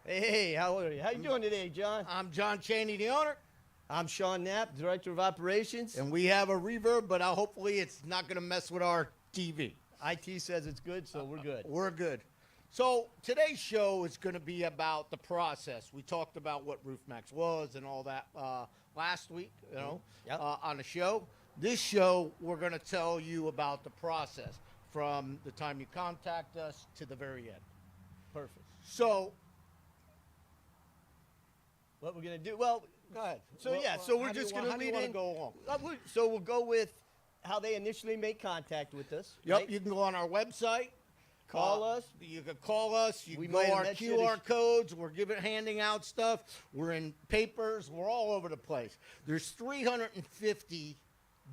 Hey, how are you? How you doing today, John? I'm John Chaney, the owner. I'm Sean Knapp, Director of Operations. And we have a reverb, but hopefully it's not going to mess with our TV. IT says it's good, so we're good. We're good. So today's show is going to be about the process. We talked about what Roof Maxx was and all that last week, on the show. This show, we're going to tell you about the process from the time you contact us to the very end. Perfect. So what we're going to do, well, go ahead. So we're just going to lead in. Go along? So we'll go with how they initially make contact with us. Yep, right? you can go on our website. Call us. You can call us. You We can go might have our mentioned QR codes. We're handing out stuff. We're in papers. We're all over the place. There's 350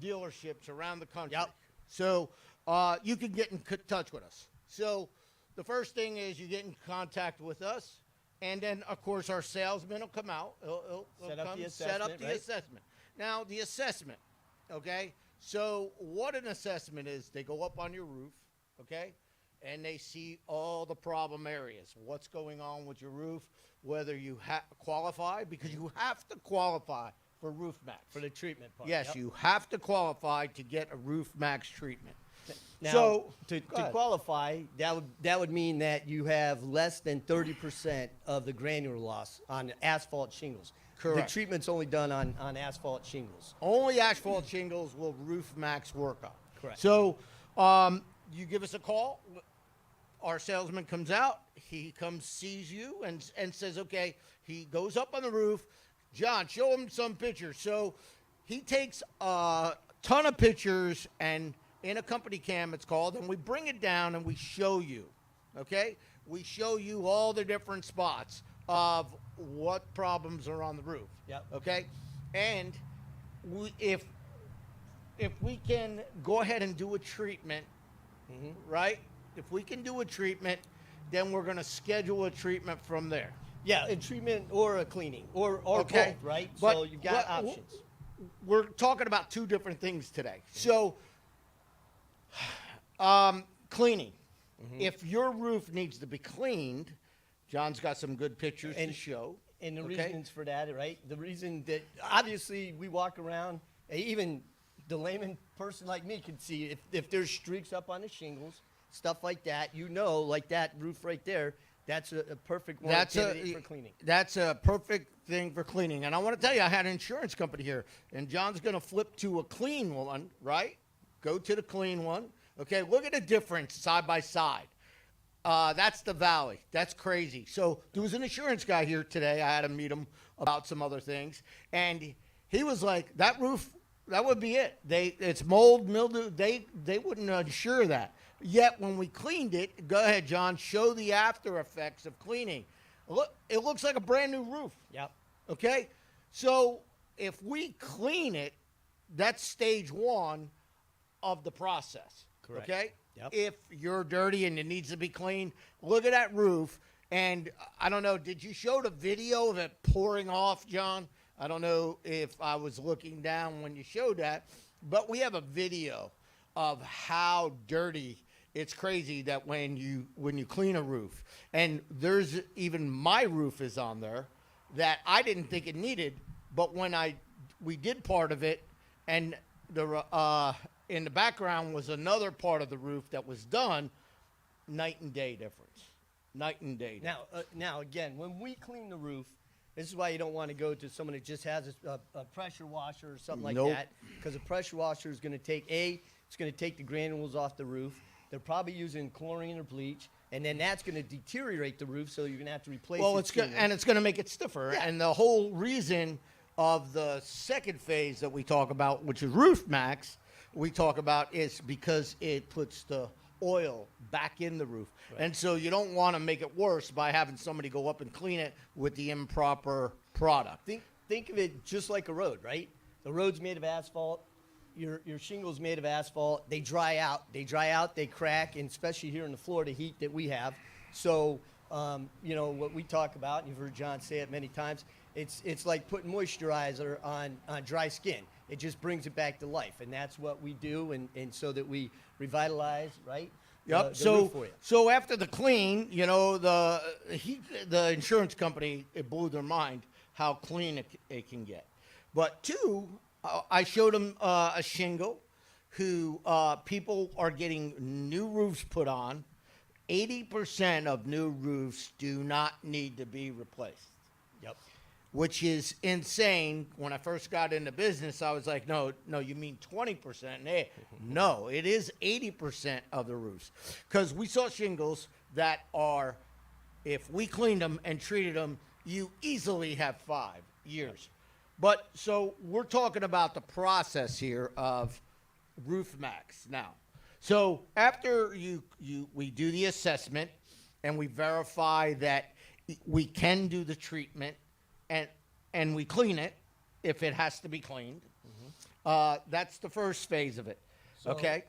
dealerships around the country. Yep. So you can get in touch with us. So the first thing is you get in contact with us. And then, of course, our salesman will come out. He'll Set up come the set up assessment, the right? assessment. Now, the assessment, okay? So what an assessment is, they go up on your roof, okay? And they see all the problem areas, what's going on with your roof, whether you qualify, because you have to qualify for Roof Maxx. For the treatment part. Yes, Yep. you have to qualify to get a Roof Maxx treatment. Now, So, to go ahead. qualify, that would mean that you have less than 30% of the granular loss on asphalt shingles. Correct. The treatment's only done on asphalt shingles. Only asphalt shingles will Roof Maxx work on. Correct. So you give us a call. Our salesman comes out. He comes, sees you, and says, okay, he goes up on the roof. John, show him some pictures. So he takes a ton of pictures, and in a company cam, it's called, and we bring it down and we show you, okay? We show you all the different spots of what problems are on the roof. Yep. Okay? And if we can go ahead and do a treatment, right? If we can do a treatment, then we're going to schedule a treatment from there. Yeah, a treatment or a cleaning or Okay. both, right? But so you've got options. We're talking about two different things today. So, cleaning. If your roof needs to be cleaned, John's got some good pictures to show. And the okay? reasons for that, right? The reason that obviously we walk around, even the layman person like me can see if there's streaks up on the shingles, stuff like that, like that roof right there, that's a perfect one candidate for cleaning. That's a perfect thing for cleaning. And I want to tell you, I had an insurance company here, and John's going to flip to a clean one, right? Go to the clean one. Okay, look at the difference side by side. That's the valley. That's crazy. So there was an insurance guy here today. I had to meet him about some other things. And he was like, that roof, that would be it. It's mold, mildew. They wouldn't insure that. Yet when we cleaned it, go ahead, John, show the after effects of cleaning. Look, it looks like a brand new roof. Yep. Okay? So if we clean it, that's stage one of the process. Correct. Okay? Yep. If you're dirty and it needs to be cleaned, look at that roof. And I don't know, did you show the video of it pouring off, John? I don't know if I was looking down when you showed that, but we have a video of how dirty. It's crazy that when you clean a roof, and there's even my roof is on there that I didn't think it needed, but when we did part of it, and in the background was another part of the roof that was done, night and day difference. Night and day difference. Now again, when we clean the roof, this is why you don't want to go to someone that just has a pressure washer or something like Nope. that, because a pressure washer is going to take it's going to take the granules off the roof. They're probably using chlorine or bleach, and then that's going to deteriorate the roof, so you're going to have to replace it. Well, it's sooner. and it's going to make it stiffer. Yeah. And the whole reason of the second phase that we talk about, which is Roof Maxx, we talk about is because it puts the oil back in the roof. Right. And so you don't want to make it worse by having somebody go up and clean it with the improper product. Think of it just like a road, right? The road's made of asphalt. Your shingle's made of asphalt. They dry out, they crack, and especially here in the Florida heat that we have. So, what we talk about, and you've heard John say it many times, it's like putting moisturizer on dry skin. It just brings it back to life, and that's what we do, and so that we revitalize, right? Yep. the So roof for you. so after the clean, you know, the insurance company, it blew their mind how clean it can get. But two, I showed them a shingle who people are getting new roofs put on. 80% of new roofs do not need to be replaced. Yep. Which is insane. When I first got into business, I was like, no, you mean 20%? No, it is 80% of the roofs. Because we saw shingles that are, if we cleaned them and treated them, you easily have 5 years. But so we're talking about the process here of Roof Maxx now. So after we do the assessment and we verify that we can do the treatment, and we clean it if it has to be cleaned. That's the first phase of it. Okay.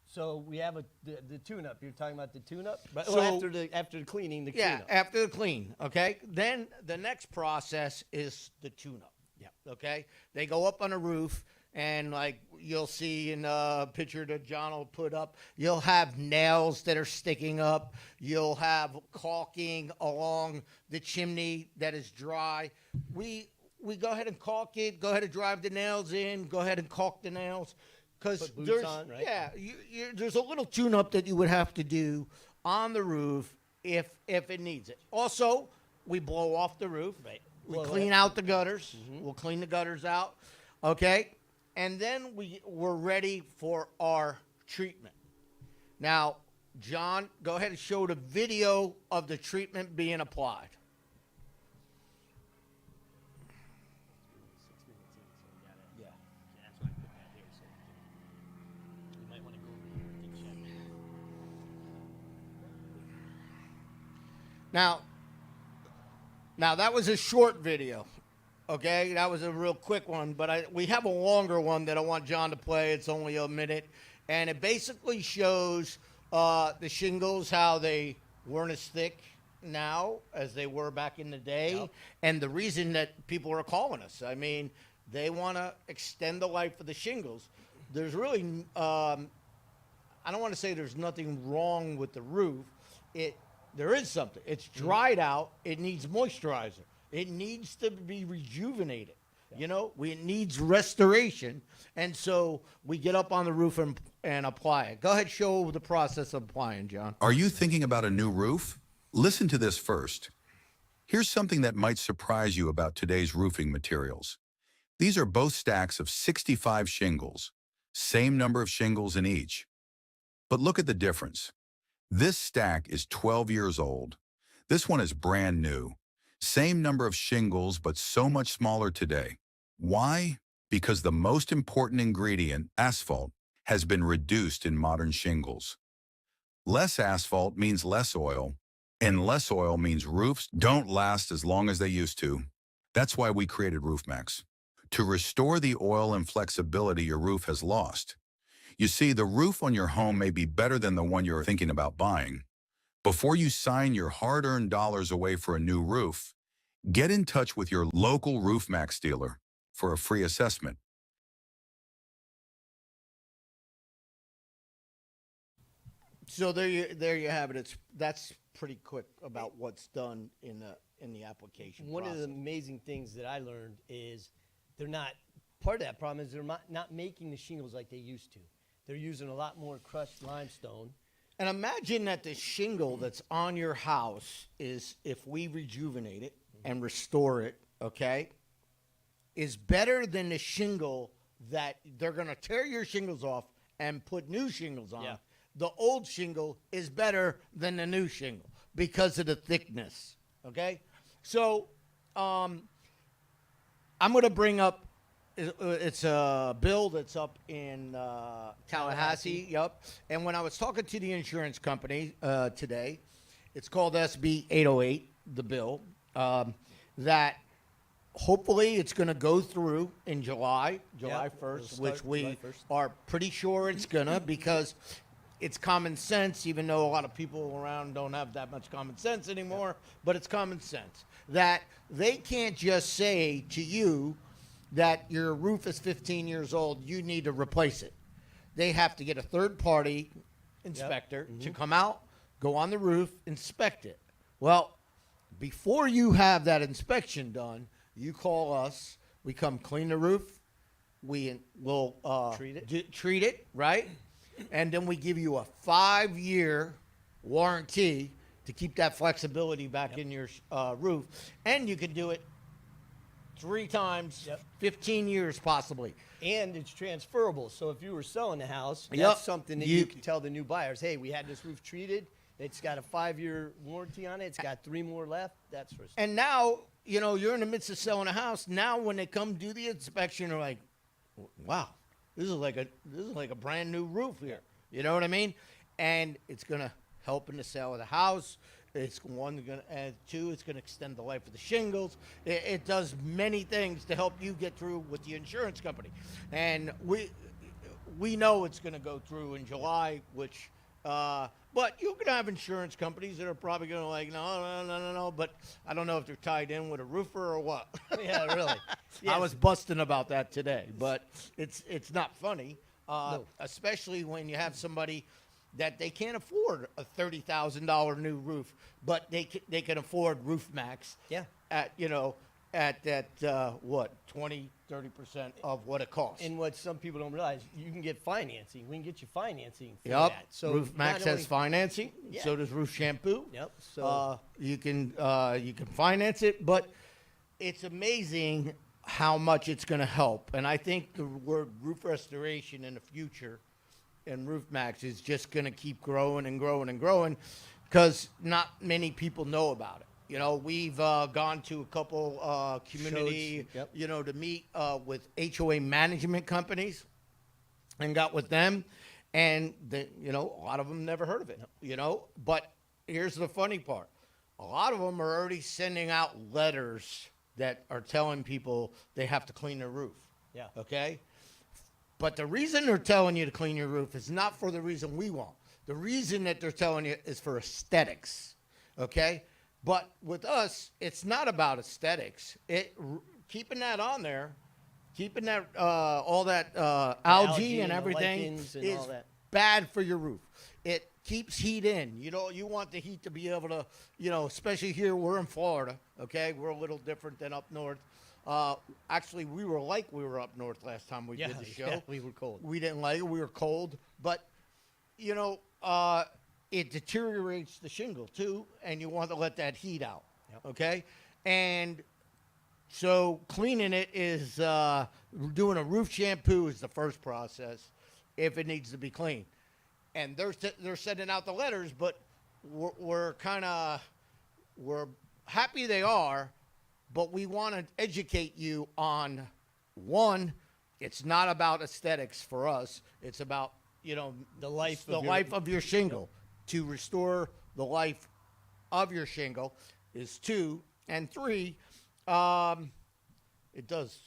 So we have the tune-up. You're talking about the tune-up? Right. So, Well, after the cleaning, the cleanup. Yeah, after the clean. Okay. Then the next process is the tune-up. Yeah. Okay. They go up on a roof, and like you'll see in a picture that John will put up, you'll have nails that are sticking up. You'll have caulking along the chimney that is dry. We go ahead and caulk it. Go ahead and drive the nails in. Go ahead and caulk the nails. Because there's on, right? there's a little tune-up that you would have to do on the roof if it needs it. Also, we blow off the roof. Right. We clean out the gutters. We'll clean the gutters out. Okay. And then we're ready for our treatment. Now, John, go ahead and show the video of the treatment being applied. Yeah. That's why I put that here. So you might want to go over here and check. Now that was a short video. Okay, that was a real quick one, but we have a longer one that I want John to play. It's only a minute, and it basically shows the shingles, how they weren't as thick now as they were back in the day, Yep. and the reason that people are calling us. I mean, they want to extend the life of the shingles. There's really, I don't want to say there's nothing wrong with the roof. There is something. It's dried out. It needs moisturizer. It needs to be rejuvenated. Yeah. You know, it needs restoration. And so we get up on the roof and apply it. Go ahead, show the process of applying, John. Are you thinking about a new roof? Listen to this first. Here's something that might surprise you about today's roofing materials. These are both stacks of 65 shingles, same number of shingles in each. But look at the difference. This stack is 12 years old. This one is brand new. Same number of shingles, but so much smaller today. Why? Because the most important ingredient, asphalt, has been reduced in modern shingles. Less asphalt means less oil, and less oil means roofs don't last as long as they used to. That's why we created Roof Maxx, to restore the oil and flexibility your roof has lost. You see, the roof on your home may be better than the one you're thinking about buying. Before you sign your hard-earned dollars away for a new roof, get in touch with your local Roof Maxx dealer for a free assessment. So there you have it. That's pretty quick about what's done in the application One process. of the amazing things that I learned is they're not, part of that problem is they're not making the shingles like they used to. They're using a lot more crushed limestone. And imagine that the shingle that's on your house is, if we rejuvenate it and restore it, okay, is better than the shingle that they're going to tear your shingles off and put new shingles on. Yeah. The old shingle is better than the new shingle because of the thickness, okay? So I'm going to bring up, it's a bill that's up in Tallahassee. Yep. And when I was talking to the insurance company today, it's called SB 808, the bill, that hopefully it's going to go through in July 1st, which we July 1st. are pretty sure it's going to, because it's common sense, even though a lot of people around don't have that much common sense anymore, but it's common sense that they can't just say to you that your roof is 15 years old, you need to replace it. They have to get a third party inspector to come out, go on the roof, inspect it. Well, before you have that inspection done, you call us. We come clean the roof. We will treat it, right? And then we give you a 5-year warranty to keep that flexibility back in your roof. And you can do it 3 times, 15 years possibly. And it's transferable. So if you were selling the house, that's Yep. something that you can tell the new buyers, hey, we had this roof treated. It's got a 5-year warranty on it. It's got 3 more left. That's for And now, you know, you're in the midst of selling a house. Now when they come do the inspection, they're like, wow, this is like a brand new roof here. You know what I mean? And it's going to help in the sale of the house. It's going to add 2, it's going to extend the life of the shingles. It does many things to help you get through with the insurance company. And we know it's going to go through in July, which but you're going to have insurance companies that are probably going to like, no. But I don't know if they're tied in with a roofer or what. Yeah, really. Yes. I was busting about that today, but it's not funny, No. especially when you have somebody that they can't afford a $30,000 new roof, but they can afford Roof Maxx. Yeah. At what 20-30% of what it costs. And what some people don't realize, you can get financing. We can get you financing for Yep. that. So Roof Maxx not has only- financing. Yeah. So does Roof Shampoo. Yep. So You can finance it, but it's amazing how much it's going to help. And I think the word roof restoration in the future and Roof Maxx is just going to keep growing and growing and growing because not many people know about it. You know, we've gone to a couple community, Shows, yep. To meet with HOA management companies and got with them. And, a lot of them never heard of it, But here's the funny part. A lot of them are already sending out letters that are telling people they have to clean their roof. Yeah. Okay? But the reason they're telling you to clean your roof is not for the reason we want. The reason that they're telling you is for aesthetics. Okay? But with us, it's not about aesthetics. Keeping that on there, keeping that all that algae and the everything lichens and is all that. bad for your roof. It keeps heat in. You want the heat to be able to, especially here, we're in Florida, okay? We're a little different than up north. Actually, we were up north last time we did the show. Yeah, we were cold. We didn't like it. We were cold. But, it deteriorates the shingle, too, and you want to let that heat out, okay? And so cleaning it is doing a roof shampoo is the first process if it needs to be cleaned. And they're sending out the letters, but we're happy they are, but we want to educate you on, one, it's not about aesthetics for us. It's about, The life of your shingle. To restore the life of your shingle is 2. And 3, it does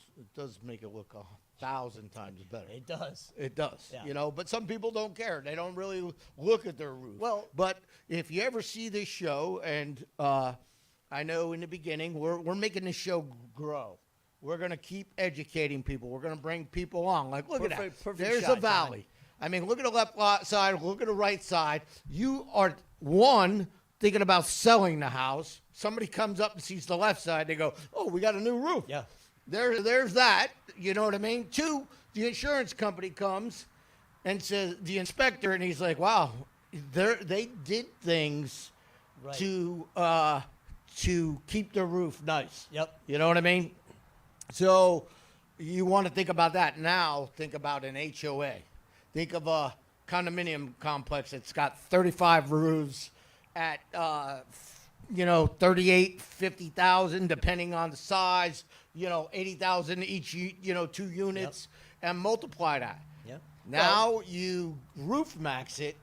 make it look 1,000 times better. It does. It does, Yeah. but some people don't care. They don't really look at their roof. Well- but if you ever see this show, and I know in the beginning, we're making this show grow. We're going to keep educating people. We're going to bring people on. Like, look at that. Perfect There's shot, a valley. John. I mean, look at the left side. Look at the right side. You are, one, thinking about selling the house. Somebody comes up and sees the left side. They go, oh, we got a new roof. Yeah. There's that. You know what I mean? 2, the insurance company comes and says, the inspector, and he's like, wow, they did things Right. to keep their roof nice. Yep. You know what I mean? So you want to think about that. Now think about an HOA. Think of a condominium complex that's got 35 roofs at 38, 50,000, depending on the size, 80,000 each, 2 units, and multiply that. Yep. Now you Roof Max it,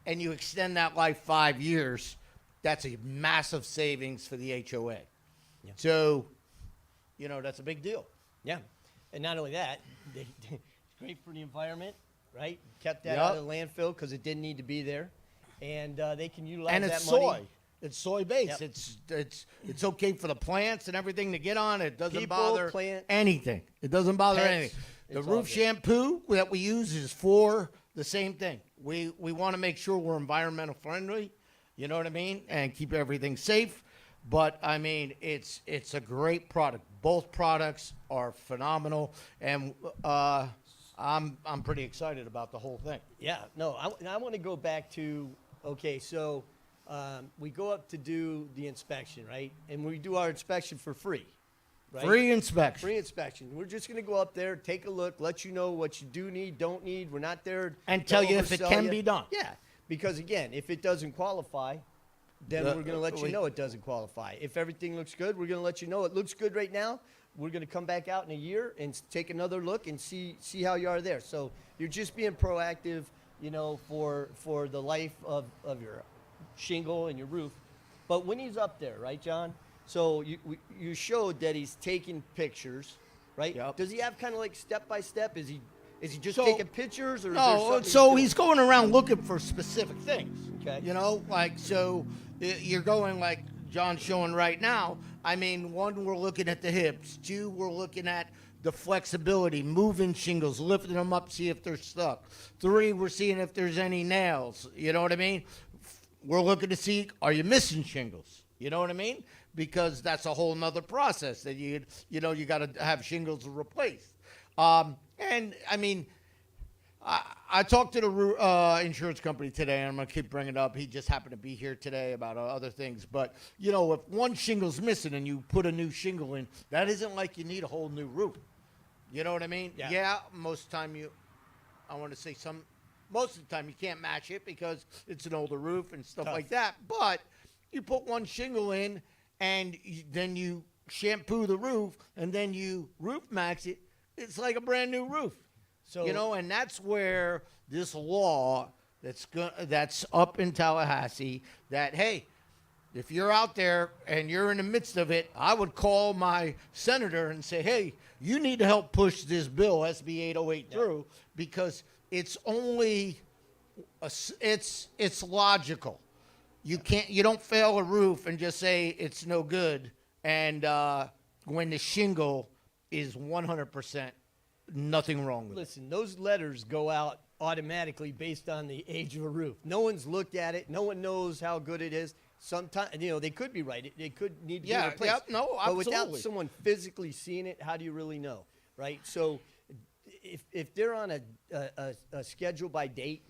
and you extend that life 5 years. That's a massive savings for the HOA. Yeah. So, that's a big deal. Yeah. And not only that, it's great for the environment, right? Kept that Yep. out of the landfill because it didn't need to be there. And they can utilize And that it's money. soy. It's soy based. Yep. It's okay for the plants and everything to get on. It doesn't People, bother plant, anything. It doesn't bother pets, anything. The it's all roof good. shampoo that we use is for the same thing. We want to make sure we're environmental friendly, you know what I mean, and keep everything safe. But I mean, it's a great product. Both products are phenomenal, and I'm pretty excited about the whole thing. Yeah, no, I want to go back to, okay, so we go up to do the inspection, right? And we do our inspection for free, right? Free inspection. Free inspection. We're just going to go up there, take a look, let you know what you do need, don't need. We're not there And to tell you if it oversell can you. be done. Yeah, because again, if it doesn't qualify, then we're going to let you know it doesn't qualify. If everything looks good, we're going to let you know it looks good right now. We're going to come back out in a year and take another look and see how you are there. So you're just being proactive, you know, for the life of your shingle and your roof. But when he's up there, right, John? So you showed that he's taking pictures, right? Yep. Does he have kind of like step by step? Is he just So- taking pictures, or is there No, something so doing? he's going around looking for specific things. Okay. You know, like, so you're going like John's showing right now. I mean, one, we're looking at the hips. Two, we're looking at the flexibility, moving shingles, lifting them up, see if they're stuck. Three, we're seeing if there's any nails. You know what I mean? We're looking to see, are you missing shingles? You know what I mean? Because that's a whole nother process that you got to have shingles replaced. And I mean, I talked to the insurance company today, and I'm going to keep bringing it up. He just happened to be here today about other things. But, you know, if one shingle's missing and you put a new shingle in, that isn't like you need a whole new roof. You know what I mean? Yeah. Most of the time most of the time you can't match it because it's an older roof and stuff Tough. like that. But you put one shingle in, and then you shampoo the roof, and then you Roof Maxx it. It's like a brand new roof. So You know, and that's where this law that's up in Tallahassee, that, hey, if you're out there and you're in the midst of it, I would call my senator and say, hey, you need to help push this bill, SB 808, through, because it's only, it's logical. You don't fail a roof and just say it's no good, and when the shingle is 100%, nothing wrong with it. listen, those letters go out automatically based on the age of a roof. No one's looked at it. No one knows how good it is. Sometimes, you know, they could be right. It could need to be replaced. Yeah, no, But without absolutely. someone physically seeing it, how do you really know, right? So if they're on a schedule by date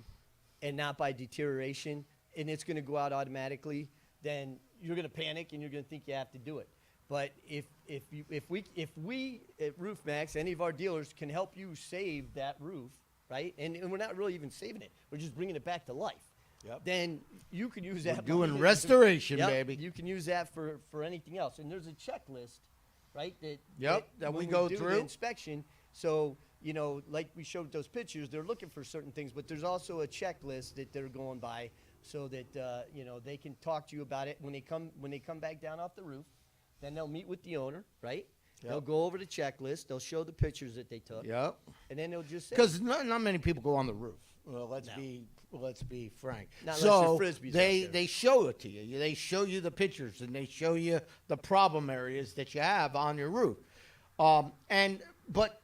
and not by deterioration, and it's going to go out automatically, then you're going to panic and you're going to think you have to do it. But if we at Roof Maxx, any of our dealers, can help you save that roof, right? And we're not really even saving it. We're just bringing it back to life. Yep. Then you can use that. doing money restoration, Yep, baby. You can use that for anything else. And there's a checklist, right? That when we go do through. the inspection. So, you know, like we showed those pictures, they're looking for certain things, but there's also a checklist that they're going by, so that you know, they can talk to you about it when they come back down off the roof. Then they'll meet with the owner, right? Yep. They'll go over the checklist. They'll show the pictures that they took. Yep. And then they'll just say, Because not many people go on the roof. Well, let's No. be frank. Not unless So your Frisbee's out there. they show it to you. They show you the pictures, and they show you the problem areas that you have on your roof. But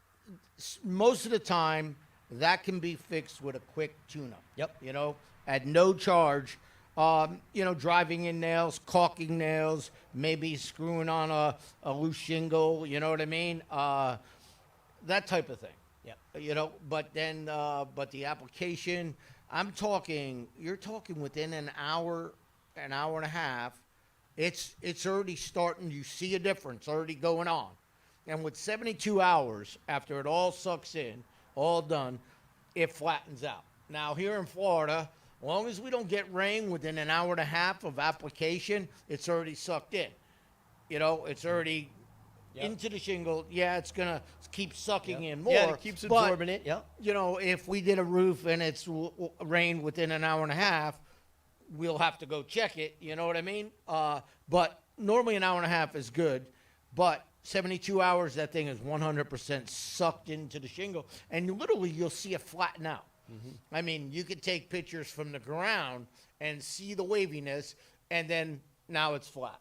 most of the time, that can be fixed with a quick tune-up. Yep. You know, at no charge. You know, driving in nails, caulking nails, maybe screwing on a loose shingle. You know what I mean? That type of thing. Yep. You know, but then, but the application, you're talking within an hour and a half, it's already starting. You see a difference already going on. And with 72 hours after it all sucks in, all done, it flattens out. Now, here in Florida, as long as we don't get rain within an hour and a half of application, it's already sucked in. You know, it's already into the shingle. Yeah, it's going to keep sucking in more. Yeah, it keeps absorbing it. Yep. You know, if we did a roof and it's rained within an hour and a half, we'll have to go check it. You know what I mean? But normally an hour and a half is good. But 72 hours, that thing is 100% sucked into the shingle. And you'll see it flatten out. Mm-hmm. I mean, you could take pictures from the ground and see the waviness, and then now it's flat.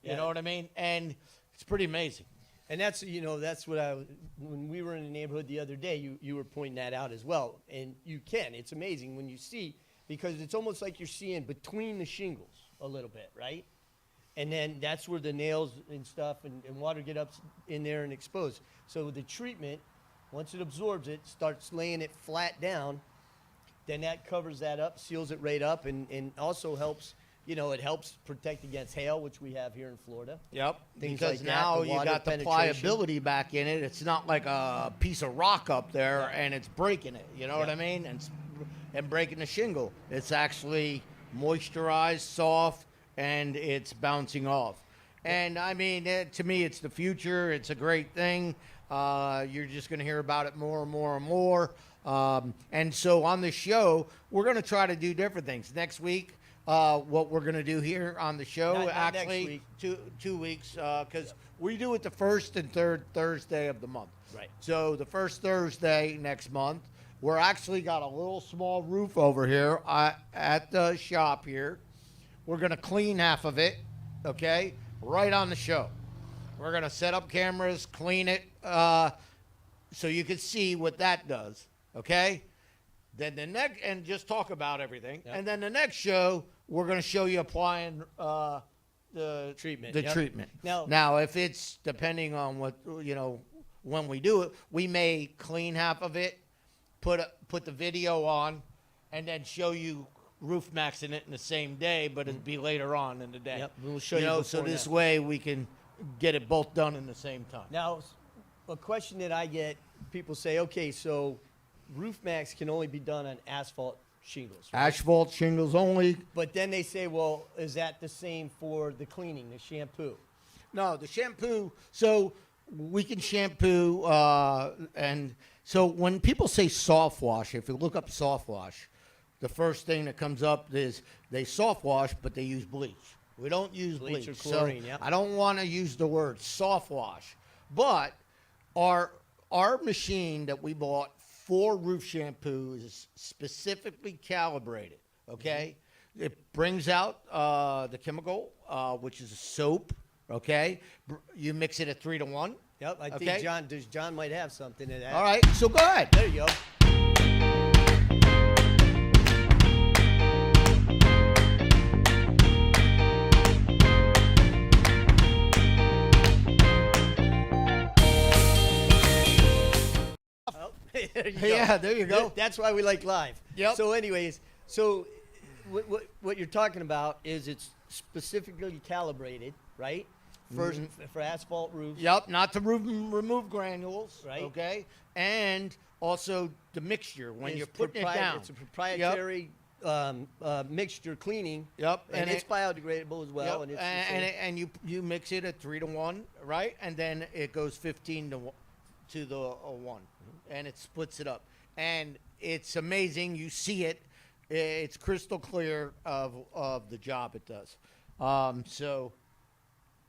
You know what I mean? And it's pretty amazing. And that's, you know, that's what when we were in the neighborhood the other day, you were pointing that out as well. And it's amazing when you see, because it's almost like you're seeing between the shingles a little bit, right? And then that's where the nails and stuff and water get up in there and exposed. So the treatment, once it absorbs it, starts laying it flat down, then that covers that up, seals it right up, and also helps, you know, it helps protect against hail, which we have here in Florida. Yep. Things Because like now that, the you water got the penetration. pliability back in it. It's not like a piece of rock up there and it's breaking it. You know what I mean? And breaking the shingle. It's actually moisturized, soft, and it's bouncing off. And I mean, to me, it's the future. It's a great thing. You're just going to hear about it more and more and more. And so on the show, we're going to try to do different things. Next week, what we're going to do here on the show, Not actually, next 2 weeks, because we do it the first and third Thursday of the month. Right. So the first Thursday next month, we're actually got a little small roof over here at the shop here. We're going to clean half of it, okay, right on the show. We're going to set up cameras, clean it, so you can see what that does, okay? Then the next, and just talk about everything. Yep. And then the next show, we're going to show you applying the treatment. The treatment. Now, if it's depending on what, you know, when we do it, we may clean half of it, put the video on, and then show you Roof Maxx in it in the same day, but it'll be later on in the day. Yep, we'll show you know, before so this and way we can get it both done in the same time. Now, a question that I get, people say, okay, so Roof Maxx can only be done on asphalt shingles, right? Asphalt shingles only. But then they say, well, is that the same for the cleaning, the shampoo? No, the shampoo. So we can shampoo, and so when people say soft wash, if you look up soft wash, the first thing that comes up is they soft wash, but they use bleach. We don't use bleach. Or chlorine, so yeah. I don't want to use the word soft wash, but our machine that we bought for roof shampoo is specifically calibrated. Okay, it brings out the chemical, which is a soap. Okay, you mix it at 3 to 1. Yep, I think John might have something to that. All right, so go ahead. There you go. There you go. Yeah, there you go. That's why we like live. Yep. So anyways, what you're talking about is it's specifically calibrated, right? For asphalt roofs. Yep, not to remove granules. Right. Okay, and also the mixture when you're putting it down. It's a proprietary mixture cleaning. Yep, and it's biodegradable as well. Yep. And it's you mix it at 3 to 1, right? And then it goes 15 to the 1, and it splits it up. And it's amazing. You see it. It's crystal clear of the job it does. So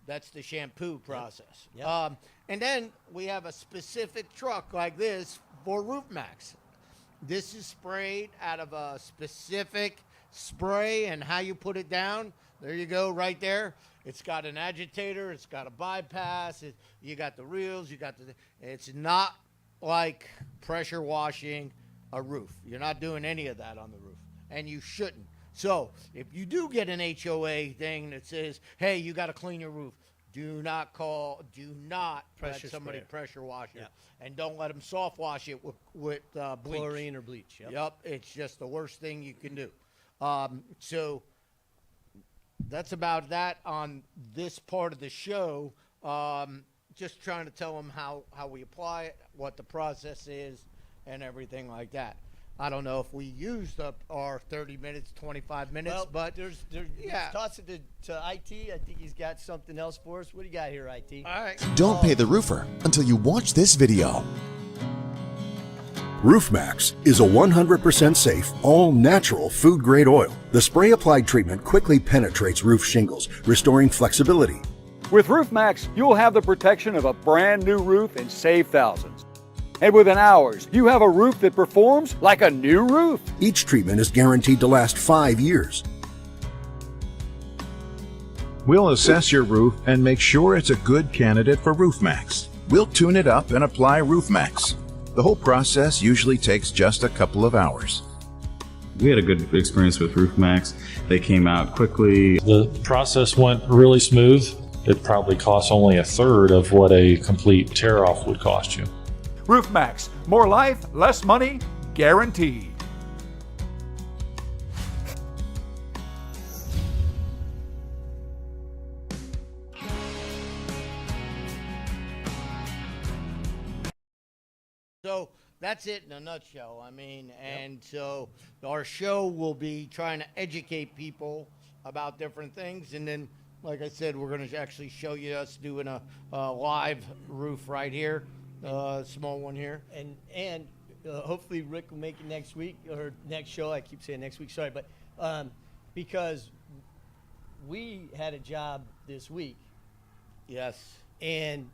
that's the shampoo process. Yep. And then we have a specific truck like this for Roof Maxx. This is sprayed out of a specific spray, and how you put it down, there you go right there. It's got an agitator. It's got a bypass. You got the reels. It's not like pressure washing a roof. You're not doing any of that on the roof, and you shouldn't. So if you do get an HOA thing that says, hey, you got to clean your roof, do not let somebody pressure wash it. Yep. And don't let them soft wash it with bleach. chlorine or bleach. Yep. Yep, it's just the worst thing you can do. So that's about that on this part of the show. Just trying to tell them how we apply it, what the process is, and everything like that. I don't know if we used up our 30 minutes, 25 minutes, Well, but there's yeah. toss it to IT. I think he's got something else for us. What do you got here, IT? All right. Don't pay the roofer until you watch this video. Roof Maxx is a 100% safe, all-natural food-grade oil. The spray-applied treatment quickly penetrates roof shingles, restoring flexibility. With Roof Maxx, you'll have the protection of a brand new roof and save thousands. And within hours, you have a roof that performs like a new roof. Each treatment is guaranteed to last 5 years. We'll assess your roof and make sure it's a good candidate for Roof Maxx. We'll tune it up and apply Roof Maxx. The whole process usually takes just a couple of hours. We had a good experience with Roof Maxx. They came out quickly. The process went really smooth. It probably costs only a third of what a complete tear-off would cost you. Roof Maxx, more life, less money, guaranteed. So that's it in a nutshell. I mean, and so our show will be trying to educate people about different things. And then, like I said, we're going to actually show you us doing a live roof right here, small one here. And hopefully Rick will make it next week or next show. I keep saying next week, sorry, but because we had a job this week. Yes. And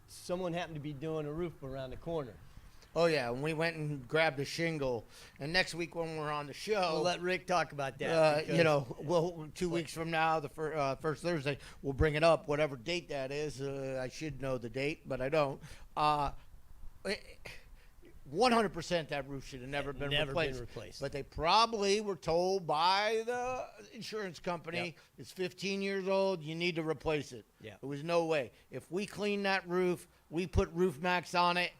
someone happened to be doing a roof around the corner. Oh, yeah, and we went and grabbed a shingle. And next week when we're on the show... We'll let Rick talk about that. You know, 2 weeks from now, the first Thursday, we'll bring it up, whatever date that is. I should know the date, but I don't. 100% that roof should have never been replaced. But they probably were told by the insurance company, it's 15 years old, you need to replace it. Yeah. There was no way. If we cleaned that roof, we put Roof Maxx on it,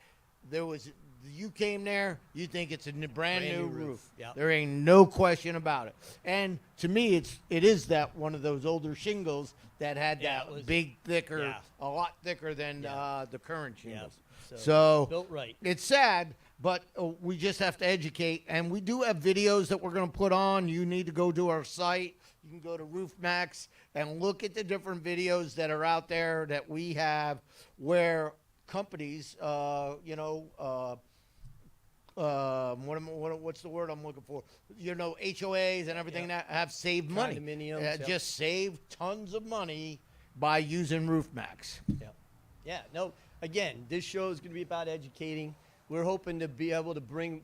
you came there, you think it's a brand new roof. Yep. There ain't no question about it. And to me, it is that one of those older shingles that had that big, thicker, a lot thicker than the current shingles. So built right. It's sad, but we just have to educate. And we do have videos that we're going to put on. You need to go to our site. You can go to Roof Maxx and look at the different videos that are out there that we have where companies, what's the word I'm looking for? HOAs and everything that have saved money. Condominiums, just saved tons of money by using Roof Maxx. Yeah. No. Again, this show is going to be about educating. We're hoping to be able to bring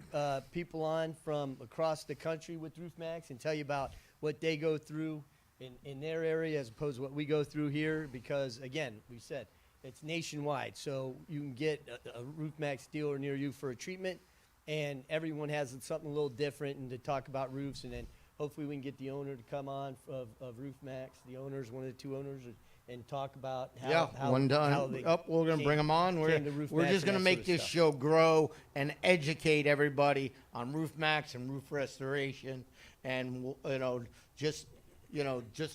people on from across the country with Roof Maxx and tell you about what they go through in their area as opposed to what we go through here. Because again, we said it's nationwide, so you can get a Roof Maxx dealer near you for a treatment, and everyone has something a little different and to talk about roofs. And then hopefully we can get the owner to come on of Roof Maxx, the owners, one of the two owners, and talk about how one done. How they we're going to bring them on. We're just going to make this show grow and educate everybody on Roof Maxx and roof restoration, and just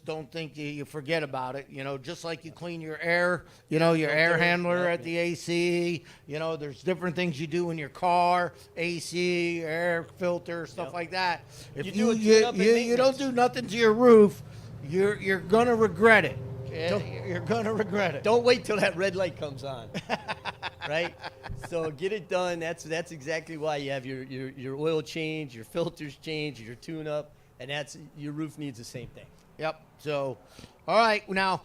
don't think you forget about it. Just like you clean your air, your air handler at the AC. There's different things you do in your car, AC, air filter, stuff like that. If you don't do nothing to your roof, you're gonna regret it. You're gonna regret it. Don't wait till that red light comes on, right? So get it done. That's exactly why you have your oil change, your filters change, your tune-up, and your roof needs the same thing. Yep. So, all right. Now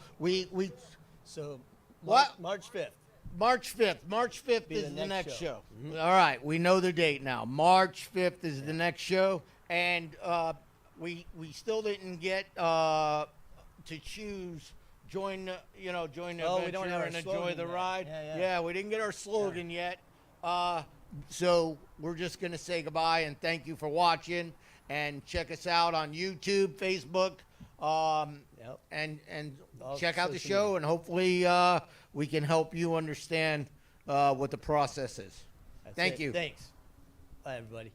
So what? March 5th. March 5th. March 5th is the next show. Mm-hmm. All right. We know the date now. March 5th is the next show, and we still didn't get to choose. Join the adventure and enjoy the ride. Yeah, we didn't get our slogan yet. So we're just going to say goodbye and thank you for watching. And check us out on YouTube, Facebook, and check out the show. And hopefully we can help you understand what the process is. Thank you. Thanks. Bye, everybody.